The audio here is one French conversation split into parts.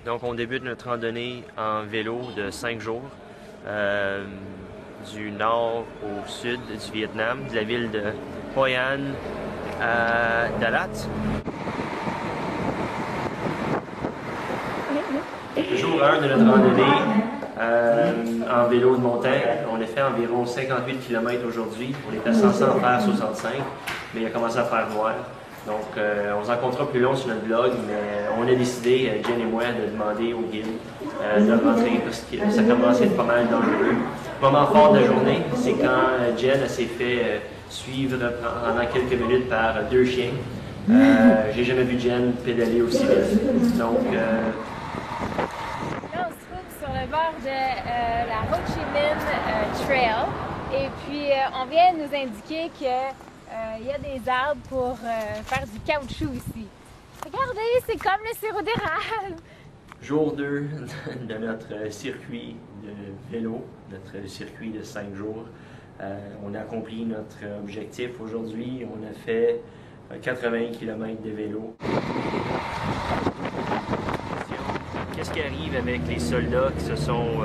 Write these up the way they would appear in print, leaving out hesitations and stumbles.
Donc on débute notre randonnée en vélo de 5 jours, du nord au sud du Vietnam, de la ville de Hoi An à Dalat. Jour 1 de notre randonnée en vélo de montagne. On a fait environ 58 km aujourd'hui. On était censé en faire 65, mais il a commencé à faire noir. Donc, on se rencontrera plus long sur notre blog, mais on a décidé, Jen et moi, de demander au guide de rentrer parce que ça commençait à être pas mal dangereux. Le moment fort de la journée, c'est quand Jen s'est fait suivre pendant quelques minutes par 2 chiens. J'ai jamais vu Jen pédaler aussi vite. Donc, là, on se trouve sur le bord de la Ho Chi Minh Trail et puis on vient nous indiquer que il y a des arbres pour faire du caoutchouc ici. Regardez, c'est comme le sirop d'érable! Jour 2 de notre circuit de vélo, notre circuit de 5 jours. On a accompli notre objectif aujourd'hui. On a fait 80 km de vélo. Qu'est-ce qui arrive avec les soldats qui se sont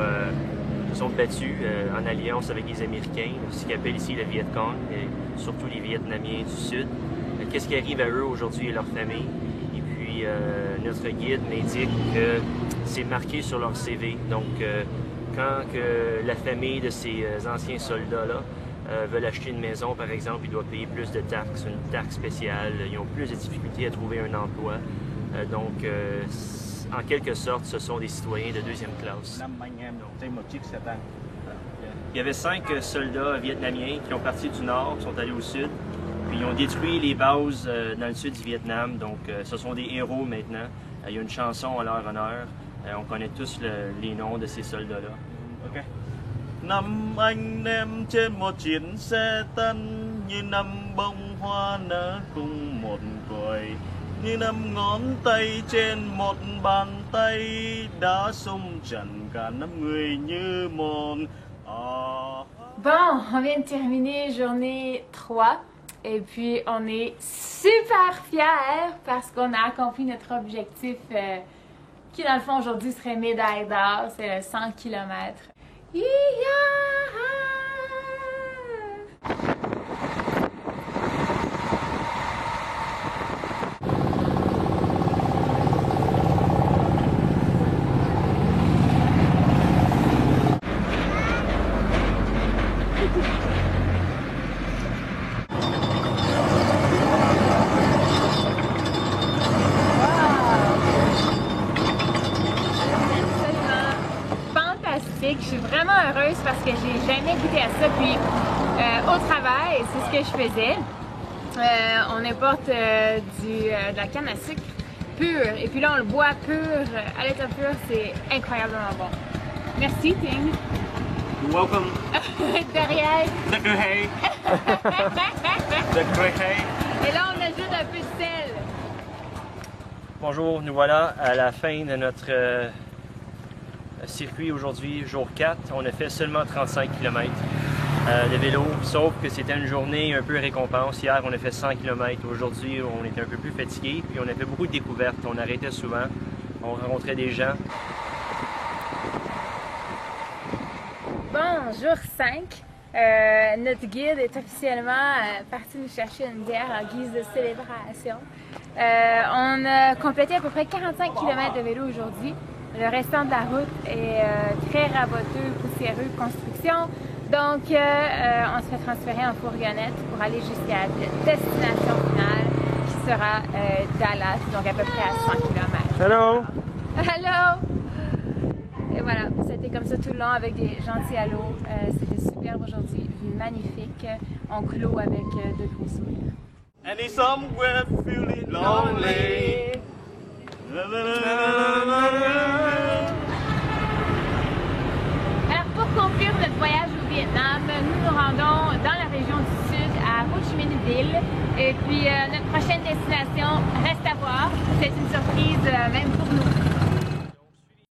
battus en alliance avec les Américains, ce qu'ils appellent ici le Viet Cong, et surtout les Vietnamiens du Sud? Qu'est-ce qui arrive à eux aujourd'hui et leur famille? Et puis, notre guide m'indique que c'est marqué sur leur CV. Donc, quand la famille de ces anciens soldats-là veulent acheter une maison, par exemple, ils doivent payer plus de taxes, une taxe spéciale. Ils ont plus de difficultés à trouver un emploi. Donc, en quelque sorte, ce sont des citoyens de deuxième classe. Il y avait 5 soldats vietnamiens qui ont parti du nord, qui sont allés au sud, puis ils ont détruit les bases dans le sud du Vietnam. Donc, ce sont des héros maintenant. Il y a une chanson à leur honneur. On connaît tous les noms de ces soldats-là. OK. Năm anh em trên một chiến xe tăng, như năm bông hoa nở cùng một cội, như năm ngón tay trên một bàn tay, đã xung trận cả năm người như một. Bon, on vient de terminer journée 3 et puis on est super fiers parce qu'on a accompli notre objectif qui dans le fond aujourd'hui serait médaille d'or, c'est le 100 km. Je suis vraiment heureuse parce que j'ai jamais goûté à ça. Puis au travail, c'est ce que je faisais. On importe de la canne à sucre pure et puis là on le boit pur, à l'état pur, c'est incroyablement bon. Merci Ting. You're welcome. Derrière. Et là on ajoute un peu de sel. Bonjour, nous voilà à la fin de notre circuit aujourd'hui, jour 4. On a fait seulement 35 km de vélo, sauf que c'était une journée un peu récompense. Hier, on a fait 100 km. Aujourd'hui, on était un peu plus fatigué, puis on a fait beaucoup de découvertes. On arrêtait souvent, on rencontrait des gens. Bon, jour 5. Notre guide est officiellement parti nous chercher une bière en guise de célébration. On a complété à peu près 45 km de vélo aujourd'hui. Le restant de la route est très raboteux, poussiéreux, construction. Donc, on se fait transférer en fourgonnette pour aller jusqu'à la destination finale qui sera Dalat, donc à peu près à 100 km. Hello! Hello! Et voilà, c'était comme ça tout le long avec des gentils halos. C'était superbe aujourd'hui, vue magnifique. On clôt avec de gros sourires. And it's somewhere feeling lonely. Alors pour conclure notre voyage au Vietnam, nous nous rendons dans la région du sud à Ho Chi Minh Ville et puis notre prochaine destination reste à voir, c'est une surprise même pour nous.